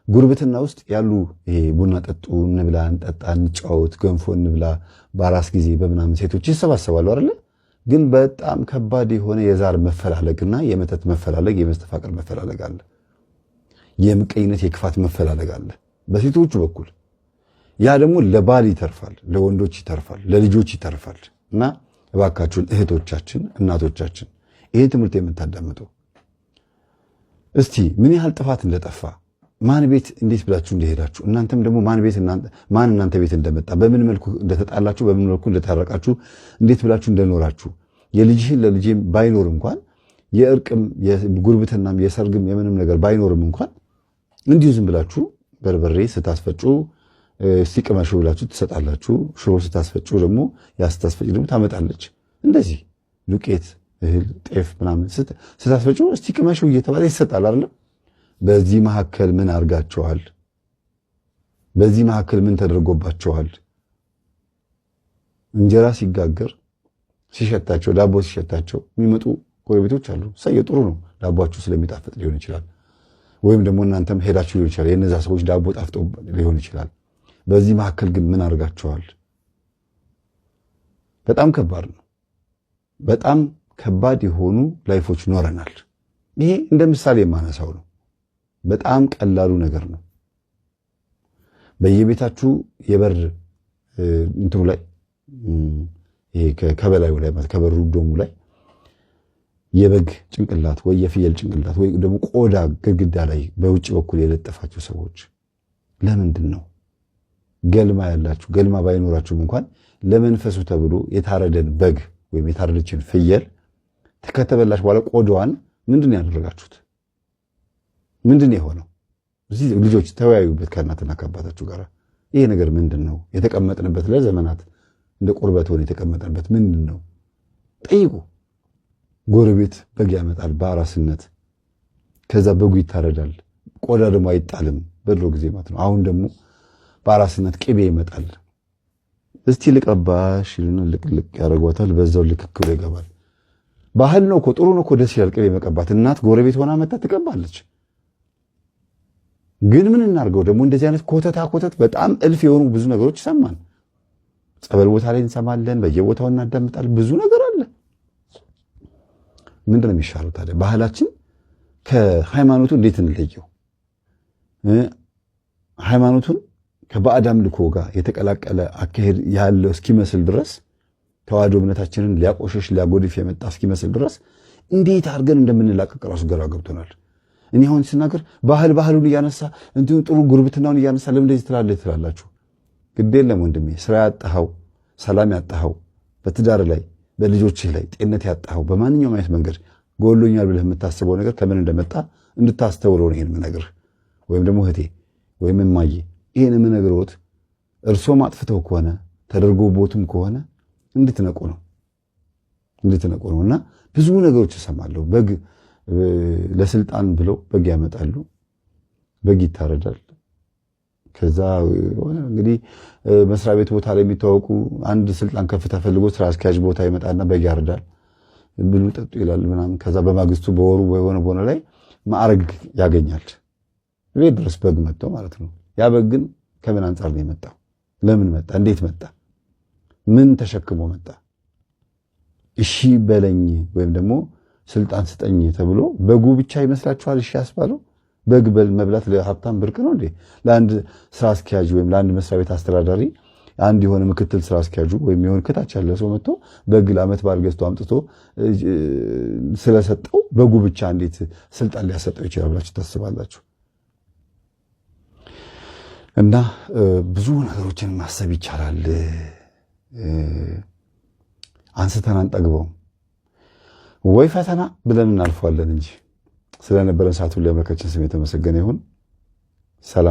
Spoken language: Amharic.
ጉርብትና ውስጥ ያሉ ይሄ ቡና ጠጡ እንብላ እንጠጣ እንጫወት ገንፎ እንብላ በአራስ ጊዜ በምናምን ሴቶች ይሰባሰባሉ አይደለ? ግን በጣም ከባድ የሆነ የዛር መፈላለግና የመተት መፈላለግ የመስተፋቅር መፈላለግ አለ። የምቀኝነት የክፋት መፈላለግ አለ በሴቶቹ በኩል። ያ ደግሞ ለባል ይተርፋል፣ ለወንዶች ይተርፋል፣ ለልጆች ይተርፋል። እና እባካችሁን እህቶቻችን፣ እናቶቻችን ይሄን ትምህርት የምታዳምጡ እስቲ ምን ያህል ጥፋት እንደጠፋ ማን ቤት እንዴት ብላችሁ እንደሄዳችሁ እናንተም ደግሞ ማን እናንተ ቤት እንደመጣ በምን መልኩ እንደተጣላችሁ በምን መልኩ እንደታረቃችሁ እንዴት ብላችሁ እንደኖራችሁ የልጅህን ለልጄም ባይኖር እንኳን የእርቅም የጉርብትናም የሰርግም የምንም ነገር ባይኖርም እንኳን እንዲሁ ዝም ብላችሁ በርበሬ ስታስፈጩ ሲቅመሹ ብላችሁ ትሰጣላችሁ። ሽሮ ስታስፈጩ ደግሞ ያስታስፈጭ ደግሞ ታመጣለች። እንደዚህ ዱቄት እህል ጤፍ ምናምን ስታስፈጩ ሲቅመሹ እየተባለ ይሰጣል አይደል? በዚህ መሐከል ምን አርጋቸዋል? በዚህ መሐከል ምን ተደርጎባቸዋል? እንጀራ ሲጋገር ሲሸታቸው ዳቦ ሲሸታቸው የሚመጡ ጎረቤቶች አሉ። ሰየ ጥሩ ነው፣ ዳቦአችሁ ስለሚጣፍጥ ሊሆን ይችላል። ወይም ደግሞ እናንተም ሄዳችሁ ሊሆን ይችላል። የነዛ ሰዎች ዳቦ ጣፍጦ ሊሆን ይችላል። በዚህ መሐከል ግን ምን አርጋቸዋል? በጣም ከባድ ነው። በጣም ከባድ የሆኑ ላይፎች ኖረናል። ይሄ እንደ ምሳሌ የማነሳው ነው። በጣም ቀላሉ ነገር ነው። በየቤታችሁ የበር እንትሩ ላይ ይሄ ከበላዩ ላይ ማለት ከበሩ ዶሙ ላይ የበግ ጭንቅላት ወይ የፍየል ጭንቅላት ወይ ደግሞ ቆዳ ግድግዳ ላይ በውጭ በኩል የለጠፋችሁ ሰዎች ለምንድን ነው? ገልማ ያላችሁ ገልማ ባይኖራችሁም እንኳን ለመንፈሱ ተብሎ የታረደን በግ ወይም የታረደችን ፍየል ተከተበላሽ በኋላ ቆዳዋን ምንድን ያደረጋችሁት? ምንድን የሆነው? እዚህ ልጆች ተወያዩበት ከእናትና ከአባታችሁ ጋር። ይሄ ነገር ምንድን ነው? የተቀመጥንበት ለዘመናት እንደ ቁርበት ሆነ የተቀመጥንበት ምንድን ነው? ጠይቁ። ጎረቤት በግ ያመጣል በአራስነት። ከዛ በጉ ይታረዳል። ቆዳ ደግሞ አይጣልም በድሮ ጊዜ ማለት ነው። አሁን ደግሞ በአራስነት ቅቤ ይመጣል። እስቲ ልቀባሽ ይሉና ልቅልቅ ያደርጓታል። በዛው ልክክ ብሎ ይገባል። ባህል ነው እኮ ጥሩ ነው እኮ ደስ ይላል ቅቤ መቀባት። እናት ጎረቤት ሆና መጣ ትቀባለች። ግን ምን እናርገው ደግሞ እንደዚህ አይነት ኮተት በጣም እልፍ የሆኑ ብዙ ነገሮች ሰማን። ጸበል ቦታ ላይ እንሰማለን፣ በየቦታው እናዳምጣለን። ብዙ ነገር አለ። ምንድነው የሚሻለው ታዲያ? ባህላችን ከሃይማኖቱ እንዴት እንለየው? ሃይማኖቱን ከባዕድ አምልኮ ጋር የተቀላቀለ አካሄድ ያለው እስኪመስል ድረስ ተዋህዶ እምነታችንን ሊያቆሽሽ ሊያጎድፍ የመጣ እስኪመስል ድረስ እንዴት አድርገን እንደምንላቀቅ ራሱ ግራ ገብቶናል። እኔ አሁን ስናገር ባህሉን እያነሳ እንዲሁ ጥሩ ጉርብትናውን እያነሳ ለምን እንደዚህ ትላላችሁ? ግድ የለም ወንድሜ፣ ስራ ያጣኸው፣ ሰላም ያጣኸው፣ በትዳር ላይ በልጆችህ ላይ ጤንነት ያጣኸው፣ በማንኛውም አይነት መንገድ ጎሎኛል ብለህ የምታስበው ነገር ከምን እንደመጣ እንድታስተውለው ነው ይሄን የምነግርህ። ወይም ደግሞ እህቴ ወይም እማዬ ይሄን የምነግርዎት እርሶም አጥፍተው ከሆነ ተደርጎቦትም ከሆነ እንድትነቁ ነው እና ብዙ ነገሮች እሰማለሁ። በግ ለስልጣን ብለው በግ ያመጣሉ፣ በግ ይታረዳል። ከዛ እንግዲህ መስሪያ ቤት ቦታ ላይ የሚታወቁ አንድ ስልጣን ከፍታ ፈልጎ ስራ አስኪያጅ ቦታ ይመጣና በግ ያርዳል፣ ብሉ ጠጡ ይላል ምናምን። ከዛ በማግስቱ በወሩ በሆነ ላይ ማዕረግ ያገኛል። ቤት ድረስ በግ መጥቶ ማለት ነው። ያ በግ ግን ከምን አንጻር ነው የመጣው? ለምን መጣ? እንዴት መጣ? ምን ተሸክሞ መጣ? እሺ በለኝ ወይም ደግሞ ስልጣን ስጠኝ ተብሎ በጉ ብቻ ይመስላችኋል እሺ ያስባለው? በግ መብላት ለሀብታም ብርቅ ነው እንዴ? ለአንድ ስራ አስኪያጅ ወይም ለአንድ መስሪያ ቤት አስተዳዳሪ አንድ የሆነ ምክትል ስራ አስኪያጁ ወይም የሆነ ከታች ያለ ሰው መጥቶ በግ ለዓመት በዓል ገዝቶ አምጥቶ ስለሰጠው በጉ ብቻ እንዴት ስልጣን ሊያሰጠው ይችላል ብላችሁ ታስባላችሁ? እና ብዙ ነገሮችን ማሰብ ይቻላል። አንስተን አንጠግበውም ወይ ፈተና ብለን እናልፈዋለን እንጂ። ስለነበረን ሰዓት ሁሉ ያመለካችን ስም የተመሰገነ ይሁን። ሰላም።